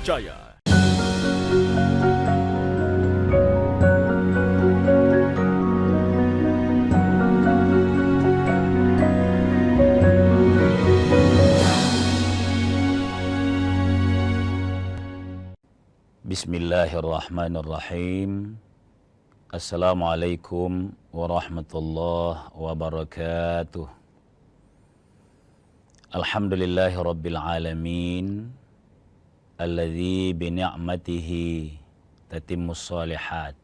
terpercaya. Bismillahirrahmanirrahim. Assalamualaikum warahmatullahi wabarakatuh. Alhamdulillahi rabbil alamin, alladzi bi ni'matihi tatimmus shalihat.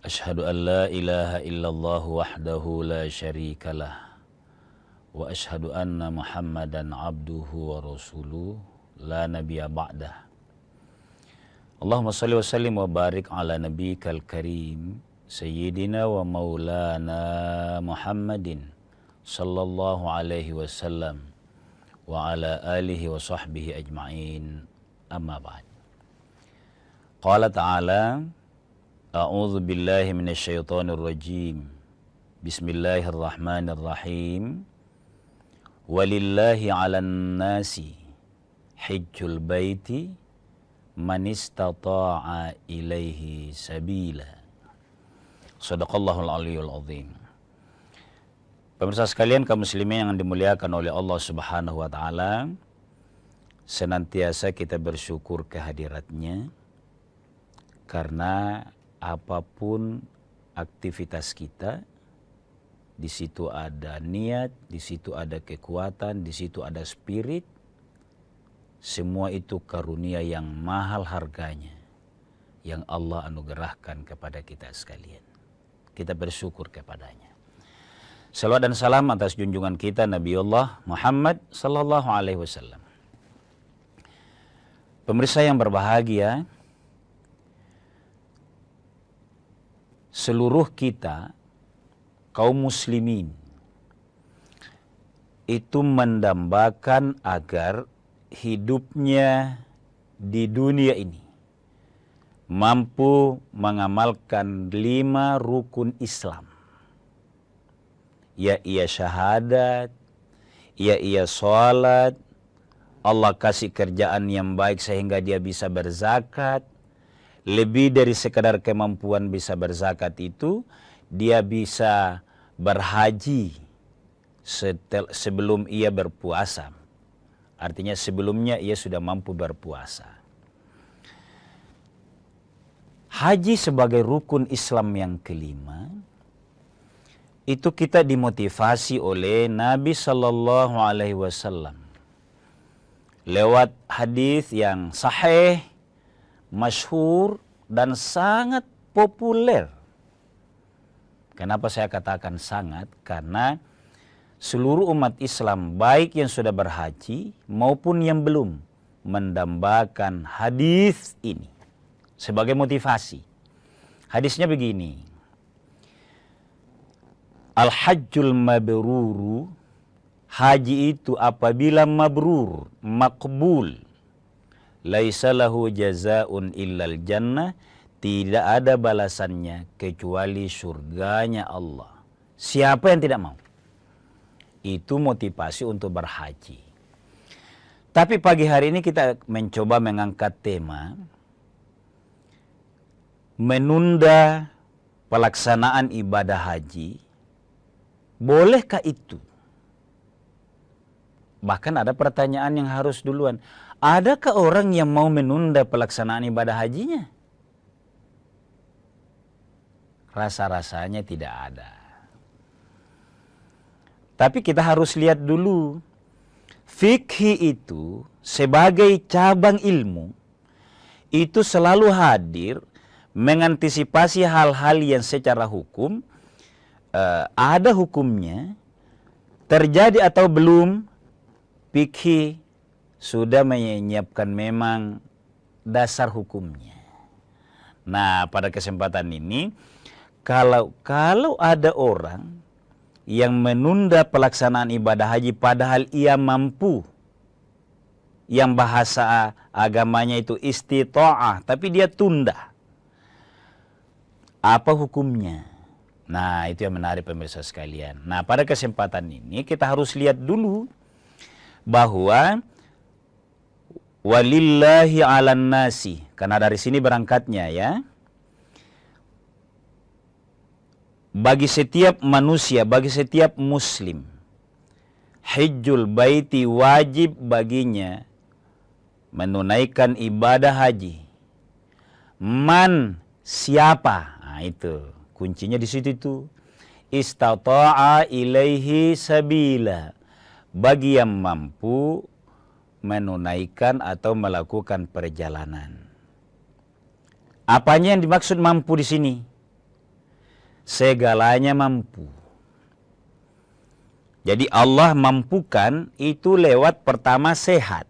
Ashhadu an la ilaha illallah wahdahu la syarikalah, wa ashhadu anna Muhammadan abduhu wa rasuluh la nabiyya ba'dah. Allahumma salli wa sallim wa barik ala nabiyyikal karim sayyidina wa maulana Muhammadin sallallahu alaihi wasallam wa ala alihi wa sahbihi ajma'in, amma ba'd. Qala ta'ala, a'udzu billahi minasy syaithanir rajim. Bismillahirrahmanirrahim. Walillahi 'alan nasi hajjul baiti man istata'a ilaihi sabila. Shadaqallahul aliyyul azim. Pemirsa sekalian, kaum muslimin yang dimuliakan oleh Allah Subhanahu wa taala, senantiasa kita bersyukur kehadiratnya, karena apapun aktivitas kita, di situ ada niat, di situ ada kekuatan, di situ ada spirit. Semua itu karunia yang mahal harganya, yang Allah anugerahkan kepada kita sekalian. Kita bersyukur kepadanya. Salawat dan salam atas junjungan kita Nabiullah Muhammad sallallahu alaihi wasallam. Pemirsa yang berbahagia, seluruh kita kaum muslimin itu mendambakan agar hidupnya di dunia ini mampu mengamalkan 5 rukun Islam. Ya ia syahadat, ya ia salat, Allah kasih kerjaan yang baik sehingga dia bisa berzakat. Lebih dari sekadar kemampuan bisa berzakat itu, dia bisa berhaji sebelum ia berpuasa. Artinya sebelumnya ia sudah mampu berpuasa. Haji sebagai rukun Islam yang kelima, itu kita dimotivasi oleh Nabi Sallallahu Alaihi Wasallam lewat hadis yang sahih, masyhur dan sangat populer. Kenapa saya katakan sangat? Karena seluruh umat Islam, baik yang sudah berhaji maupun yang belum, mendambakan hadis ini sebagai motivasi. Hadisnya begini: Al-hajjul mabruru, haji itu apabila mabrur, makbul, laisa lahu jazaun illal jannah, tidak ada balasannya kecuali surganya Allah. Siapa yang tidak mau? Itu motivasi untuk berhaji. Tapi pagi hari ini kita mencoba mengangkat tema menunda pelaksanaan ibadah haji. Bolehkah itu? Bahkan ada pertanyaan yang harus duluan. Adakah orang yang mau menunda pelaksanaan ibadah hajinya? Rasa-rasanya tidak ada. Tapi kita harus lihat dulu, fikih itu sebagai cabang ilmu, itu selalu hadir mengantisipasi hal-hal yang secara hukum, ada hukumnya, terjadi atau belum, fikih sudah menyiapkan memang dasar hukumnya. Nah, pada kesempatan ini, kalau ada orang yang menunda pelaksanaan ibadah haji padahal ia mampu, yang bahasa agamanya itu istita'ah, tapi dia tunda, apa hukumnya? Nah, itu yang menarik pemirsa sekalian. Nah, pada kesempatan ini kita harus lihat dulu bahwa Walillahi 'alan nasi. Karena dari sini berangkatnya ya. Bagi setiap manusia, bagi setiap muslim, hajjul baiti wajib baginya menunaikan ibadah haji. Man, siapa? Nah, itu kuncinya di situ itu. Istata'a ilaihi sabila. Bagi yang mampu menunaikan atau melakukan perjalanan. Apanya yang dimaksud mampu di sini? Segalanya mampu. Jadi Allah mampukan itu lewat pertama sehat.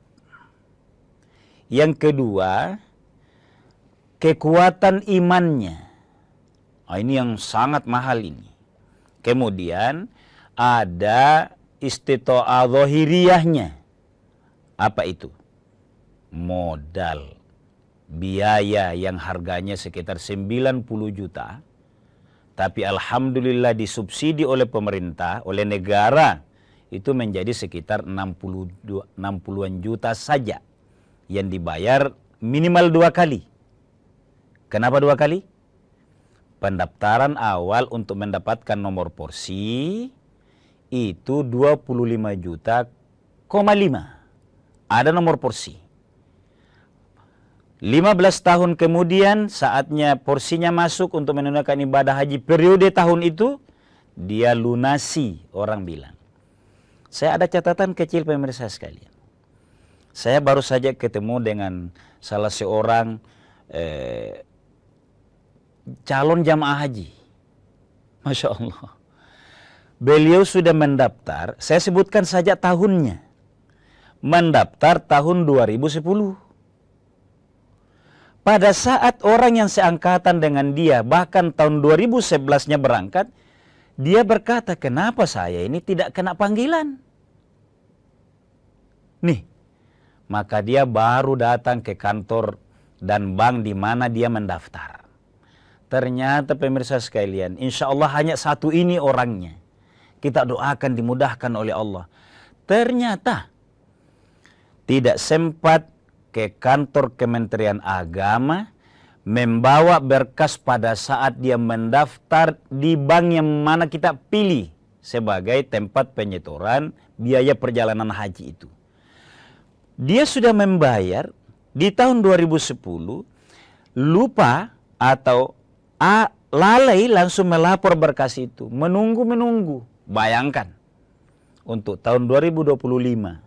Yang kedua, kekuatan imannya. Ini yang sangat mahal ini. Kemudian ada istita'ah zahiriyahnya. Apa itu? Modal. Biaya yang harganya sekitar 90 juta. Tapi alhamdulillah disubsidi oleh pemerintah, oleh negara, itu menjadi sekitar 60-an juta saja. Yang dibayar minimal 2 kali. Kenapa 2 kali? Pendaftaran awal untuk mendapatkan nomor porsi itu 25 juta, 5. Ada nomor porsi. 15 tahun kemudian saatnya porsinya masuk untuk menunaikan ibadah haji periode tahun itu, dia lunasi, orang bilang. Saya ada catatan kecil pemirsa sekalian. Saya baru saja ketemu dengan salah seorang calon jamaah haji. Masya Allah. Beliau sudah mendaftar, saya sebutkan saja tahunnya. Mendaftar tahun 2010. Pada saat orang yang seangkatan dengan dia, bahkan tahun 2011-nya berangkat, dia berkata, kenapa saya ini tidak kena panggilan? Nih, maka dia baru datang ke kantor dan bank di mana dia mendaftar. Ternyata pemirsa sekalian, insya Allah hanya satu ini orangnya. Kita doakan dimudahkan oleh Allah. Ternyata tidak sempat ke kantor Kementerian Agama membawa berkas pada saat dia mendaftar di bank yang mana kita pilih sebagai tempat penyetoran biaya perjalanan haji itu. Dia sudah membayar di tahun 2010, lupa atau lalai langsung melapor berkas itu, menunggu. Bayangkan, untuk tahun 2025,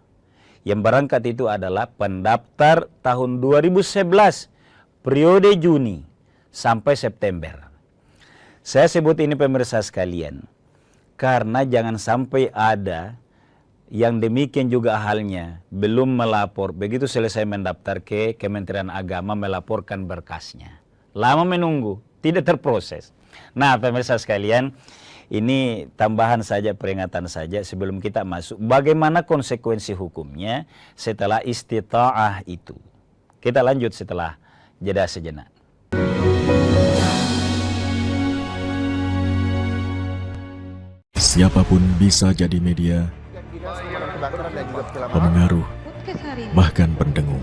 yang berangkat itu adalah pendaftar tahun 2011, periode Juni sampai September. Saya sebut ini pemirsa sekalian, karena jangan sampai ada yang demikian juga halnya, belum melapor, begitu selesai mendaftar ke Kementerian Agama melaporkan berkasnya. Lama menunggu, tidak terproses. Nah pemirsa sekalian, ini tambahan saja, peringatan saja sebelum kita masuk. Bagaimana konsekuensi hukumnya setelah istita'ah itu. Kita lanjut setelah jeda sejenak. Siapapun bisa jadi media, pemengaruh, bahkan pendengung.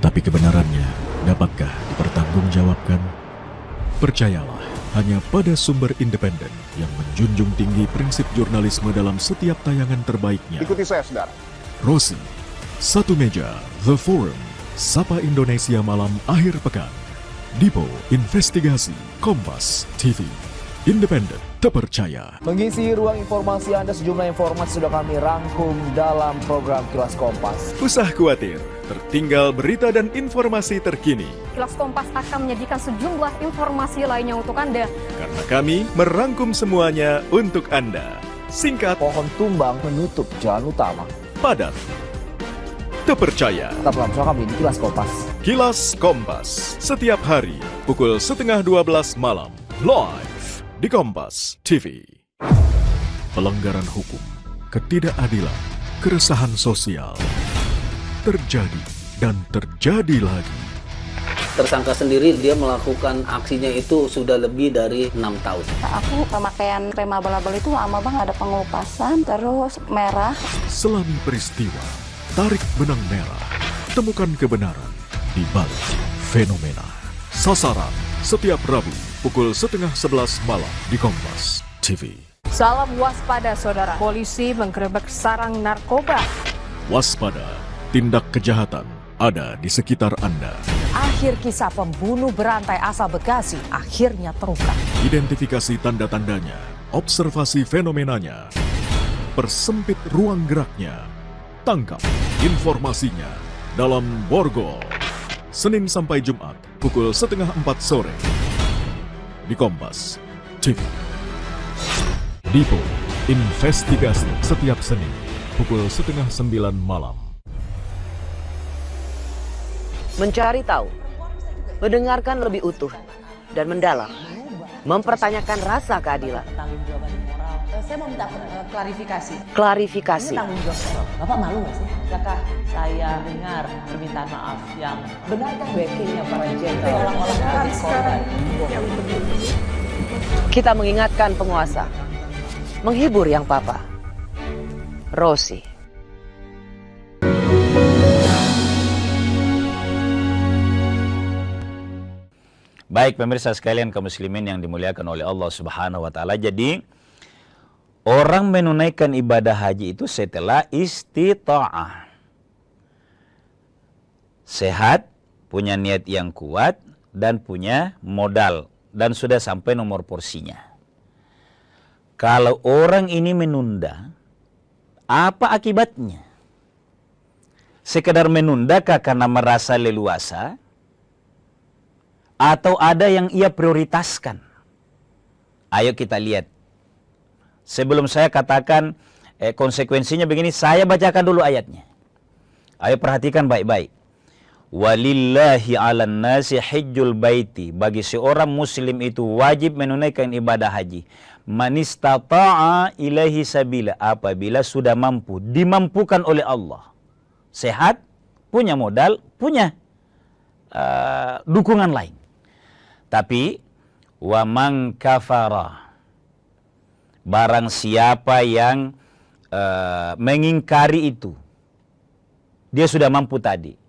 Tapi kebenarannya dapatkah dipertanggungjawabkan? Percayalah hanya pada sumber independen yang menjunjung tinggi prinsip jurnalisme dalam setiap tayangan terbaiknya. Ikuti saya, saudara. Rosi, Satu Meja, The Forum, Sapa Indonesia Malam Akhir Pekan, Dipo Investigasi, Kompas TV, independen, terpercaya. Mengisi ruang informasi Anda, sejumlah informasi sudah kami rangkum dalam program Kilas Kompas. Usah khawatir, tertinggal berita dan informasi terkini. Kilas Kompas akan menyajikan sejumlah informasi lainnya untuk Anda. Karena kami merangkum semuanya untuk Anda. Singkat, Pohon tumbang menutup jalan utama. padat, terpercaya. Tetaplah bersama kami di Kilas Kompas. Kilas Kompas, setiap hari pukul 11:30 malam, live di Kompas TV. Pelanggaran hukum, ketidakadilan, keresahan sosial terjadi dan terjadi lagi. Tersangka sendiri dia melakukan aksinya itu sudah lebih dari 6 tahun. Aku pemakaian krem abal-abal itu lama banget, ada pengelupasan, terus merah. Selami peristiwa, tarik benang merah, Temukan kebenaran di balik fenomena. Sasaran setiap Rabu pukul 10:30 malam di Kompas TV. Salam waspada saudara. Polisi menggerebek sarang narkoba. Waspada, tindak kejahatan ada di sekitar Anda. Akhir kisah pembunuh berantai asal Bekasi akhirnya terungkap. Identifikasi tanda-tandanya, observasi fenomenanya, persempit ruang geraknya, tangkap informasinya dalam Borgol. Senin sampai Jumat pukul 3:30 sore di Kompas TV. Dipo Investigasi setiap Senin pukul 8:30 malam. Mencari tahu, mendengarkan lebih utuh dan mendalam, mempertanyakan rasa keadilan. Saya mau minta klarifikasi. Klarifikasi. Ini tanggung jawab. Bapak malu nggak sih? Apakah saya dengar permintaan maaf yang benarkah backingnya para jenderal orang-orang menjadi korban? Kita mengingatkan penguasa, menghibur yang papa. Rosi. Baik pemirsa sekalian kaum muslimin yang dimuliakan oleh Allah Subhanahu wa taala. Jadi orang menunaikan ibadah haji itu setelah istita'ah. Sehat, punya niat yang kuat dan punya modal dan sudah sampai nomor porsinya. Kalau orang ini menunda, apa akibatnya? Sekedar menundakah karena merasa leluasa? Atau ada yang ia prioritaskan? Ayo kita lihat. Sebelum saya katakan konsekuensinya begini, saya bacakan dulu ayatnya. Ayo perhatikan baik-baik. Walillahi 'alan nasi hajjul baiti. Bagi seorang muslim itu wajib menunaikan ibadah haji. Man istata'a ilaihi sabila. Apabila sudah mampu, dimampukan oleh Allah. Sehat, punya modal, punya dukungan lain. Tapi wa man kafara, barang siapa yang mengingkari itu, dia sudah mampu tadi.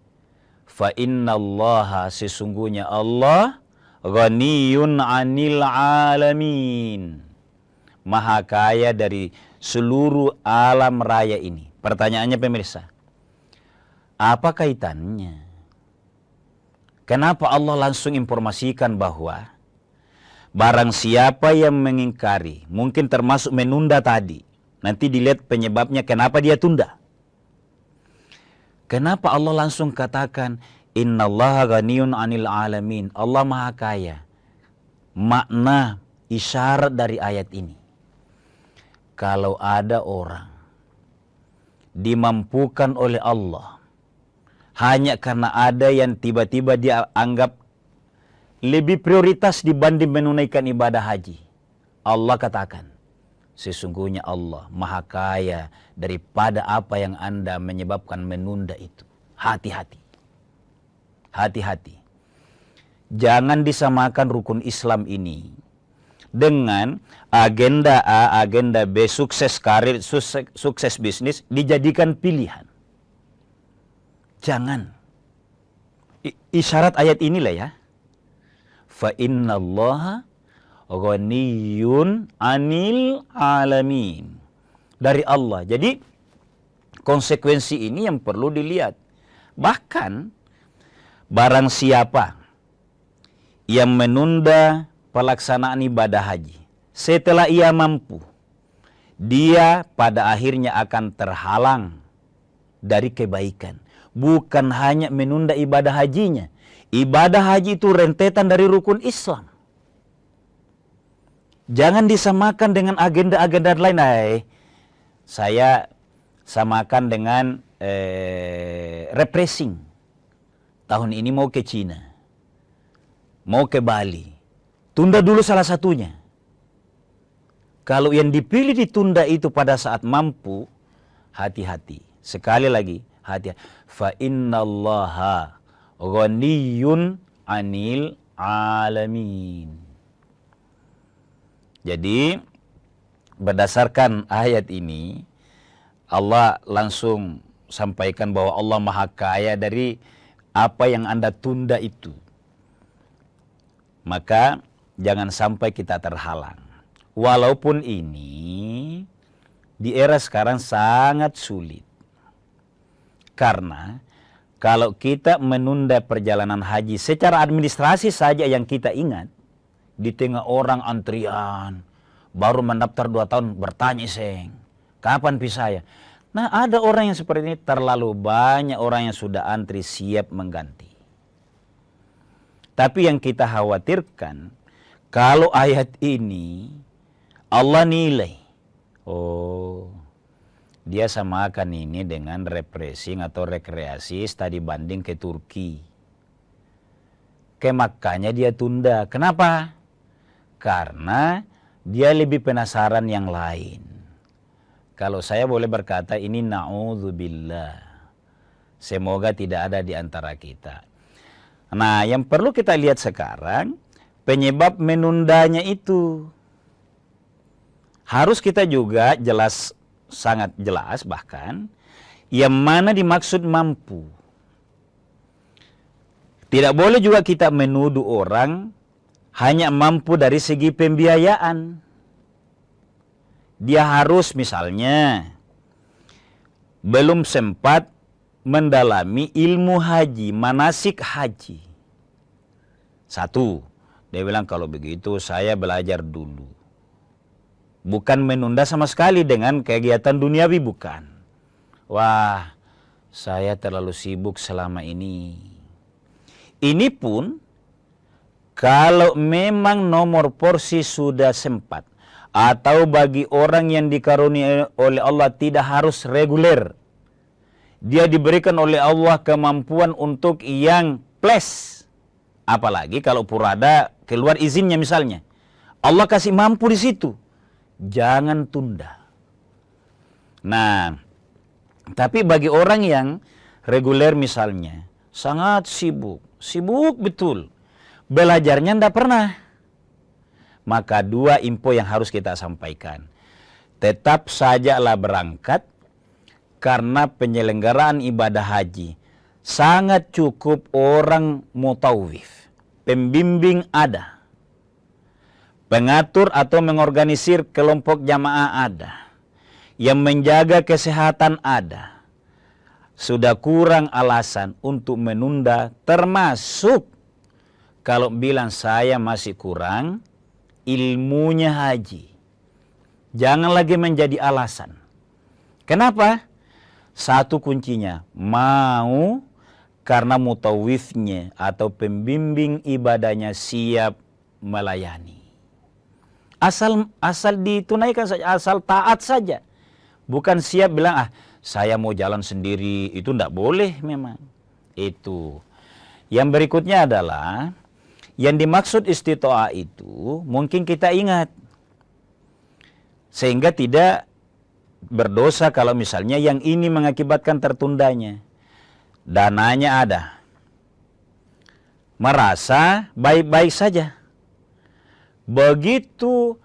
Fa innallaha, sesungguhnya Allah ghaniyun 'anil 'alamin, maha kaya dari seluruh alam raya ini. Pertanyaannya pemirsa, apa kaitannya? Kenapa Allah langsung informasikan bahwa barang siapa yang mengingkari, mungkin termasuk menunda tadi, nanti dilihat penyebabnya kenapa dia tunda. Kenapa Allah langsung katakan innallaha ghaniyun 'anil 'alamin, Allah maha kaya. Makna isyarat dari ayat ini, kalau ada orang dimampukan oleh Allah hanya karena ada yang tiba-tiba dia anggap lebih prioritas dibanding menunaikan ibadah haji, Allah katakan, sesungguhnya Allah maha kaya daripada apa yang Anda menyebabkan menunda itu. Hati-hati. Hati-hati. Jangan disamakan rukun Islam ini dengan agenda A, agenda B, sukses karir, sukses bisnis dijadikan pilihan. Jangan. Isyarat ayat inilah ya. Fa innallaha ghaniyun 'anil 'alamin. Dari Allah. Jadi konsekuensi ini yang perlu dilihat. Bahkan barang siapa yang menunda pelaksanaan ibadah haji setelah ia mampu, dia pada akhirnya akan terhalang dari kebaikan. Bukan hanya menunda ibadah hajinya. Ibadah haji itu rentetan dari rukun Islam. Jangan disamakan dengan agenda-agenda lain. Saya samakan dengan refreshing. Tahun ini mau ke Cina, mau ke Bali. Tunda dulu salah satunya. Kalau yang dipilih ditunda itu pada saat mampu, hati-hati. Sekali lagi, hati-hati. Fa innallaha ghaniyun 'anil 'alamin. Jadi berdasarkan ayat ini Allah langsung sampaikan bahwa Allah Maha Kaya dari apa yang Anda tunda itu. Maka jangan sampai kita terhalang. Walaupun ini di era sekarang sangat sulit. Karena kalau kita menunda perjalanan haji secara administrasi saja yang kita ingat, di tengah orang antrian, baru mendaftar 2 tahun bertanya seng, kapan visa saya? Nah, ada orang yang seperti ini, terlalu banyak orang yang sudah antri siap mengganti. Tapi yang kita khawatirkan, kalau ayat ini Allah nilai, oh, dia samakan ini dengan refreshing atau rekreasi studi banding ke Turki. Makanya dia tunda. Kenapa? Karena dia lebih penasaran yang lain. Kalau saya boleh berkata, ini na'udzubillah. Semoga tidak ada di antara kita. Nah, yang perlu kita lihat sekarang, penyebab menundanya itu. Harus kita juga jelas, sangat jelas bahkan, yang mana dimaksud mampu. Tidak boleh juga kita menuduh orang hanya mampu dari segi pembiayaan. Dia harus misalnya belum sempat mendalami ilmu haji, manasik haji. Satu, dia bilang kalau begitu saya belajar dulu. Bukan menunda sama sekali dengan kegiatan duniawi, bukan. Wah, saya terlalu sibuk selama ini. Ini pun kalau memang nomor porsi sudah sempat, atau bagi orang yang dikaruniai oleh Allah tidak harus reguler, dia diberikan oleh Allah kemampuan untuk yang plus. Apalagi kalau purada keluar izinnya misalnya, Allah kasih mampu di situ, jangan tunda. Nah, tapi bagi orang yang reguler misalnya, sangat sibuk betul, belajarnya tidak pernah. Maka 2 info yang harus kita sampaikan. Tetap sajalah berangkat, karena penyelenggaraan ibadah haji sangat cukup orang mutawif. Pembimbing ada. Pengatur atau mengorganisir kelompok jamaah ada. Yang menjaga kesehatan ada. Sudah kurang alasan untuk menunda, termasuk kalau bilang saya masih kurang ilmunya haji. Jangan lagi menjadi alasan. Kenapa? Satu kuncinya, mau karena mutawifnya atau pembimbing ibadahnya siap melayani. Asal ditunaikan saja, asal taat saja. Bukan siap bilang, saya mau jalan sendiri, itu tidak boleh memang. Itu. Yang berikutnya adalah, yang dimaksud istitoah itu mungkin kita ingat. Sehingga tidak berdosa kalau misalnya yang ini mengakibatkan tertundanya. Dananya ada. Merasa baik-baik saja. Begitu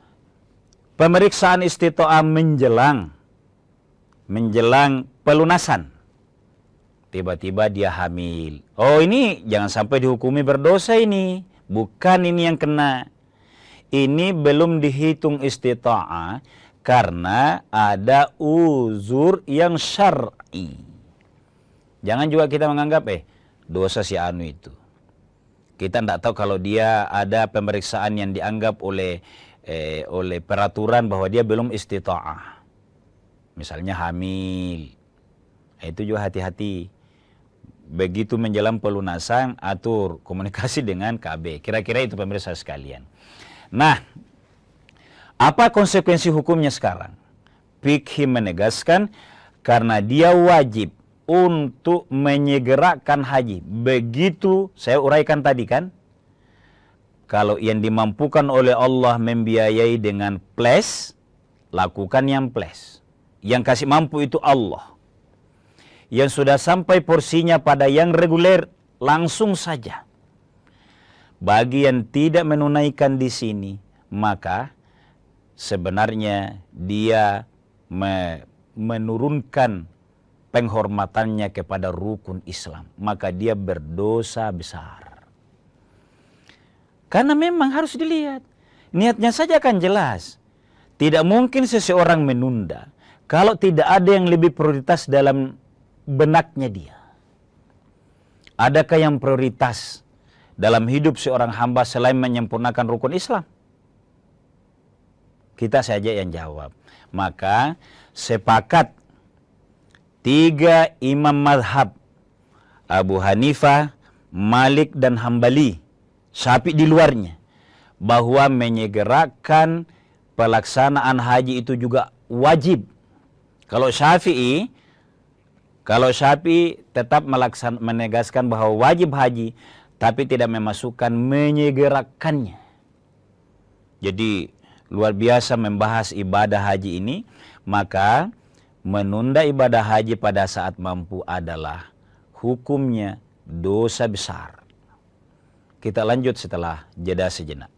pemeriksaan istitoah menjelang pelunasan, tiba-tiba dia hamil. Oh, ini jangan sampai dihukumi berdosa ini. Bukan ini yang kena. Ini belum dihitung istita'ah karena ada uzur yang syar'i. Jangan juga kita menganggap dosa si anu itu. Kita tidak tahu kalau dia ada pemeriksaan yang dianggap oleh peraturan bahwa dia belum istita'ah. Misalnya hamil. Itu juga hati-hati. Begitu menjelang pelunasan, atur komunikasi dengan KB. Kira-kira itu pemirsa sekalian. Nah, apa konsekuensi hukumnya sekarang? Fikih menegaskan karena dia wajib untuk menyegerakan haji. Begitu saya uraikan tadi kan. Kalau yang dimampukan oleh Allah membiayai dengan plus, lakukan yang plus. Yang kasih mampu itu Allah. Yang sudah sampai porsinya pada yang reguler, langsung saja. Bagi yang tidak menunaikan di sini, maka sebenarnya dia menurunkan penghormatannya kepada rukun Islam, maka dia berdosa besar. Karena memang harus dilihat, niatnya saja kan jelas. Tidak mungkin seseorang menunda kalau tidak ada yang lebih prioritas dalam benaknya dia. Adakah yang prioritas dalam hidup seorang hamba selain menyempurnakan rukun Islam? Kita saja yang jawab. Maka sepakat 3 imam madhab, Abu Hanifah, Malik dan Hambali, Syafi'i di luarnya, bahwa menyegerakan pelaksanaan haji itu juga wajib. Kalau Syafi'i tetap menegaskan bahwa wajib haji, tapi tidak memasukkan menyegerakannya. Jadi luar biasa membahas ibadah haji ini, maka menunda ibadah haji pada saat mampu adalah hukumnya dosa besar. Kita lanjut setelah jeda sejenak.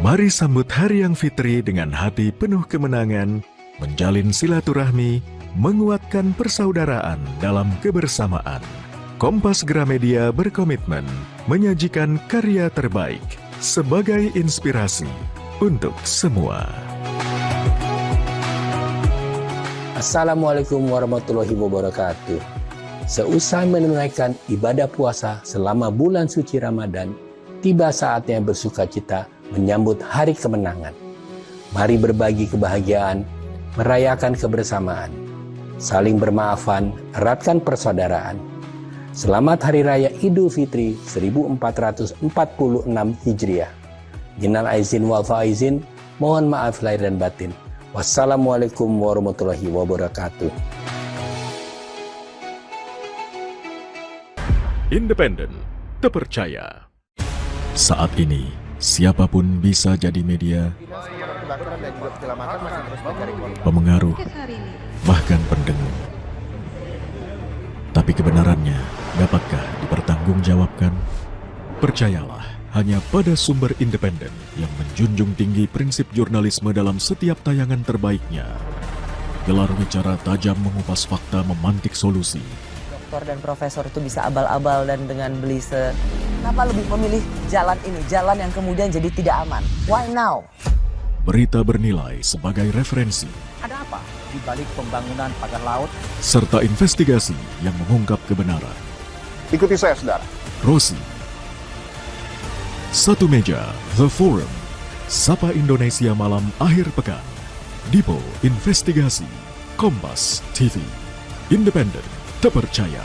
Mari sambut Hari Yang Fitri dengan hati penuh kemenangan, menjalin silaturahmi, menguatkan persaudaraan dalam kebersamaan. Kompas Gramedia berkomitmen menyajikan karya terbaik sebagai inspirasi untuk semua. Assalamualaikum warahmatullahi wabarakatuh. Seusai menunaikan ibadah puasa selama bulan suci Ramadan, tiba saatnya bersukacita menyambut hari kemenangan. Mari berbagi kebahagiaan, merayakan kebersamaan, saling bermaafan, eratkan persaudaraan. Selamat Hari Raya Idul Fitri 1446 Hijriah. Minal aizin wal faizin, mohon maaf lahir dan batin. Wassalamualaikum warahmatullahi wabarakatuh. Independen, terpercaya. Saat ini, siapapun bisa jadi media, pemengaruh, bahkan pendengar. Tapi kebenarannya dapatkah dipertanggungjawabkan? Percayalah hanya pada sumber independen yang menjunjung tinggi prinsip jurnalisme dalam setiap tayangan terbaiknya. Gelar bicara tajam mengupas fakta, memantik solusi. Doktor dan profesor itu bisa abal-abal dan dengan belise. Kenapa lebih memilih jalan ini, jalan yang kemudian jadi tidak aman? Why now? Berita bernilai sebagai referensi. Ada apa di balik pembangunan pagar laut? Serta investigasi yang mengungkap kebenaran. Ikuti saya, saudara. Rosi. Satu meja, The Forum. Sapa Indonesia malam akhir pekan. Dipo Investigasi. Kompas TV. Independen, terpercaya.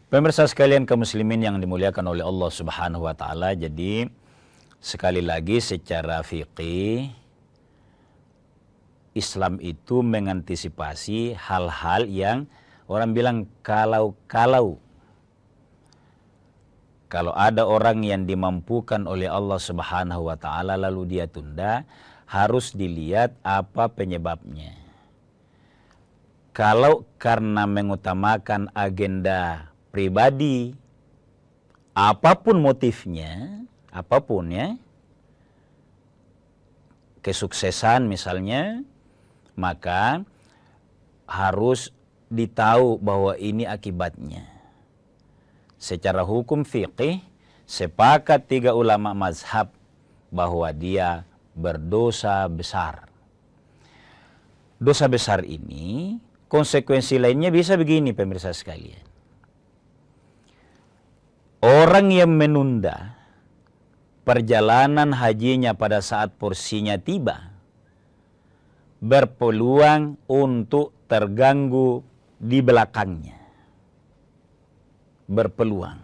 Pemirsa sekalian kaum muslimin yang dimuliakan oleh Allah Subhanahu wa taala, jadi sekali lagi secara fikih Islam itu mengantisipasi hal-hal yang orang bilang kalau ada orang yang dimampukan oleh Allah Subhanahu wa taala lalu dia tunda, harus dilihat apa penyebabnya. Kalau karena mengutamakan agenda pribadi, apapun motifnya, apapun ya, kesuksesan misalnya, maka harus ditahu bahwa ini akibatnya. Secara hukum fikih, sepakat 3 ulama mazhab bahwa dia berdosa besar. Dosa besar ini, konsekuensi lainnya bisa begini pemirsa sekalian. Orang yang menunda perjalanan hajinya pada saat porsinya tiba, berpeluang untuk terganggu di belakangnya. Berpeluang.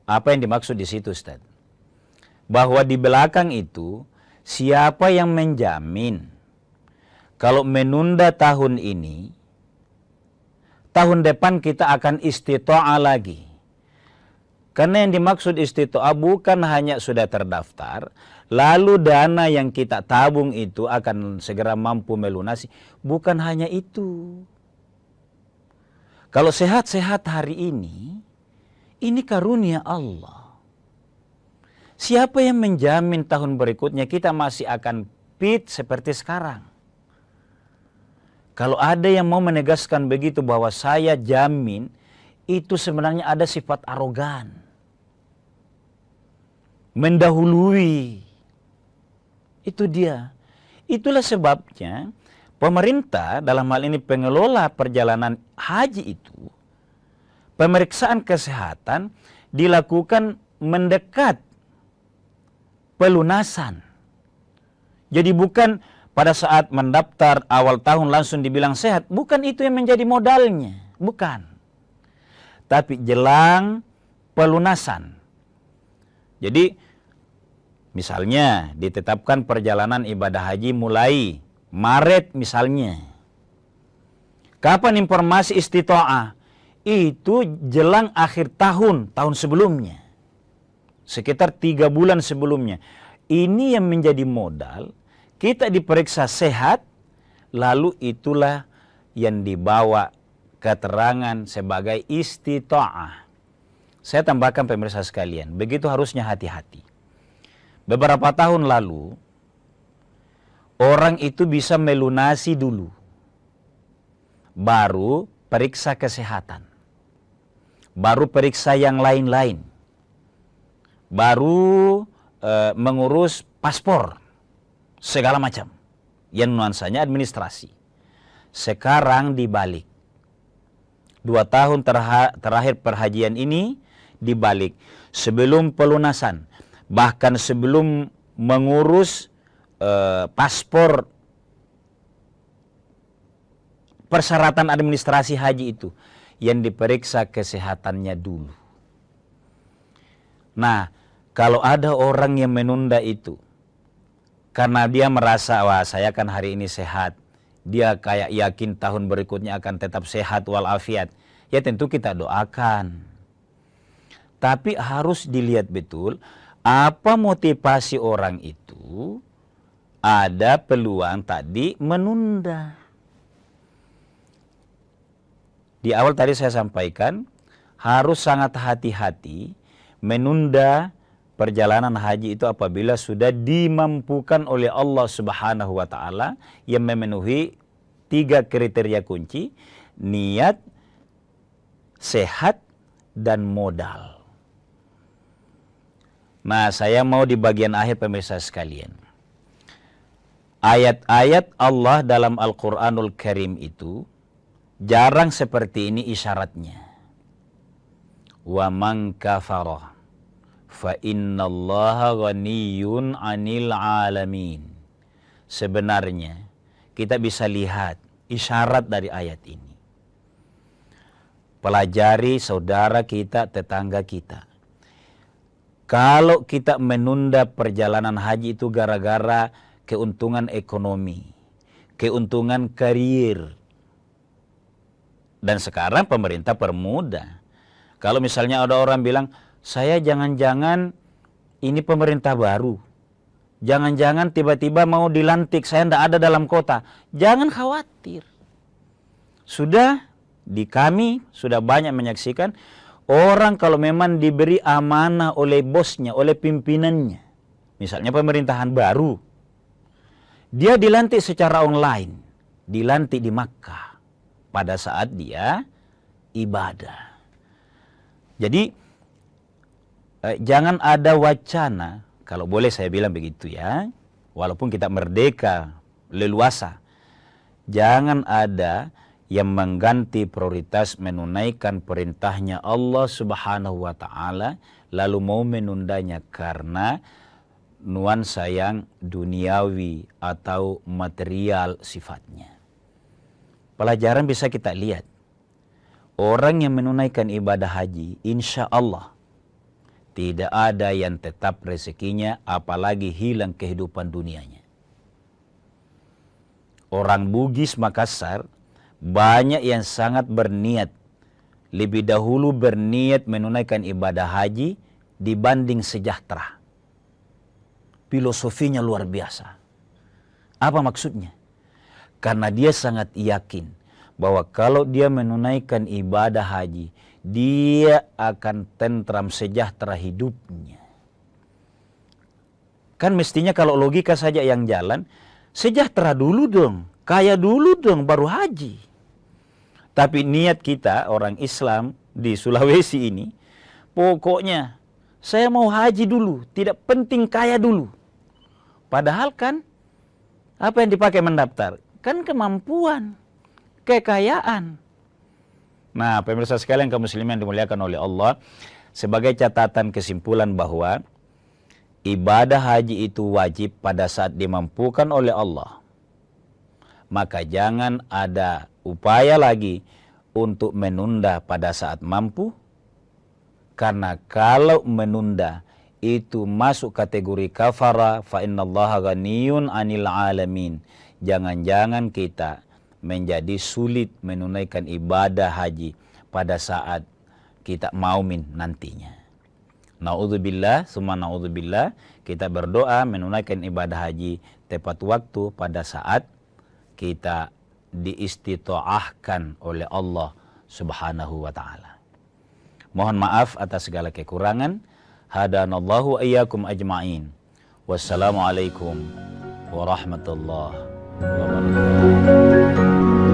Apa yang dimaksud di situ, Ustaz? Bahwa di belakang itu, siapa yang menjamin kalau menunda tahun ini, tahun depan kita akan istita'ah lagi. Karena yang dimaksud istito'ah bukan hanya sudah terdaftar, lalu dana yang kita tabung itu akan segera mampu melunasi. Bukan hanya itu. Kalau sehat-sehat hari ini karunia Allah. Siapa yang menjamin tahun berikutnya kita masih akan fit seperti sekarang? Kalau ada yang mau menegaskan begitu bahwa saya jamin, itu sebenarnya ada sifat arogan. Mendahului. Itu dia. Itulah sebabnya pemerintah dalam hal ini pengelola perjalanan haji itu, pemeriksaan kesehatan dilakukan mendekat pelunasan. Jadi bukan pada saat mendaftar awal tahun langsung dibilang sehat. Bukan itu yang menjadi modalnya. Bukan. Tapi jelang pelunasan. Jadi misalnya ditetapkan perjalanan ibadah haji mulai Maret misalnya. Kapan informasi istito'ah? Itu jelang akhir tahun sebelumnya. Sekitar 3 bulan sebelumnya. Ini yang menjadi modal. Kita diperiksa sehat, lalu itulah yang dibawa keterangan sebagai istito'ah. Saya tambahkan pemirsa sekalian, begitu harusnya hati-hati. Beberapa tahun lalu, orang itu bisa melunasi dulu, baru periksa kesehatan, baru periksa yang lain-lain, baru mengurus paspor, segala macam, yang nuansanya administrasi. Sekarang dibalik. 2 tahun terakhir perhajian ini dibalik. Sebelum pelunasan, bahkan sebelum mengurus paspor, persyaratan administrasi haji itu, yang diperiksa kesehatannya dulu. Nah, kalau ada orang yang menunda itu, karena dia merasa, wah saya kan hari ini sehat, dia kayak yakin tahun berikutnya akan tetap sehat walafiat, ya tentu kita doakan. Tapi harus dilihat betul, apa motivasi orang itu ada peluang tadi menunda. Di awal tadi saya sampaikan, harus sangat hati-hati menunda perjalanan haji itu apabila sudah dimampukan oleh Allah Subhanahu wa Ta'ala yang memenuhi 3 kriteria kunci: niat, sehat, dan modal. Nah, saya mau di bagian akhir pemirsa sekalian. Ayat-ayat Allah dalam Al-Quranul Karim itu jarang seperti ini isyaratnya. Wa man kafara fa innallaha ghaniyun 'anil 'alamin. Sebenarnya kita bisa lihat isyarat dari ayat ini. Pelajari saudara kita, tetangga kita. Kalau kita menunda perjalanan haji itu gara-gara keuntungan ekonomi, keuntungan karier. Dan sekarang pemerintah permudah. Kalau misalnya ada orang bilang, saya jangan-jangan ini pemerintah baru. Jangan-jangan tiba-tiba mau dilantik, saya tidak ada dalam kota. Jangan khawatir. Sudah kami sudah banyak menyaksikan, orang kalau memang diberi amanah oleh bosnya, oleh pimpinannya, misalnya pemerintahan baru, dia dilantik secara online, dilantik di Makkah pada saat dia ibadah. Jadi jangan ada wacana, kalau boleh saya bilang begitu ya, walaupun kita merdeka, leluasa, jangan ada yang mengganti prioritas menunaikan perintahnya Allah Subhanahu wa Ta'ala, lalu mau menundanya karena nuansa yang duniawi atau material sifatnya. Pelajaran bisa kita lihat, orang yang menunaikan ibadah haji, insya Allah tidak ada yang tetap rezekinya, apalagi hilang kehidupan dunianya. Orang Bugis Makassar banyak yang sangat berniat lebih dahulu berniat menunaikan ibadah haji dibanding sejahtera. Filosofinya luar biasa. Apa maksudnya? Karena dia sangat yakin bahwa kalau dia menunaikan ibadah haji, dia akan tentram sejahtera hidupnya. Kan mestinya kalau logika saja yang jalan, sejahtera dulu dong, kaya dulu dong, baru haji. Tapi niat kita orang Islam di Sulawesi ini, pokoknya saya mau haji dulu, tidak penting kaya dulu. Padahal kan, apa yang dipakai mendaftar? Kan kemampuan, kekayaan. Nah, pemirsa sekalian kaum muslimin yang dimuliakan oleh Allah, sebagai catatan kesimpulan bahwa ibadah haji itu wajib pada saat dimampukan oleh Allah. Maka jangan ada upaya lagi untuk menunda pada saat mampu, karena kalau menunda itu masuk kategori kafara, fa innallaha ghaniyun 'anil 'alamin. Jangan-jangan kita menjadi sulit menunaikan ibadah haji pada saat kita maumin nantinya. Na'udzubillah, summa na'udzubillah, kita berdoa menunaikan ibadah haji tepat waktu pada saat kita diistitoahkan oleh Allah Subhanahu wa ta'ala. Mohon maaf atas segala kekurangan. Hadanallahu ayyakum ajma'in. Wassalamualaikum warahmatullahi wabarakatuh.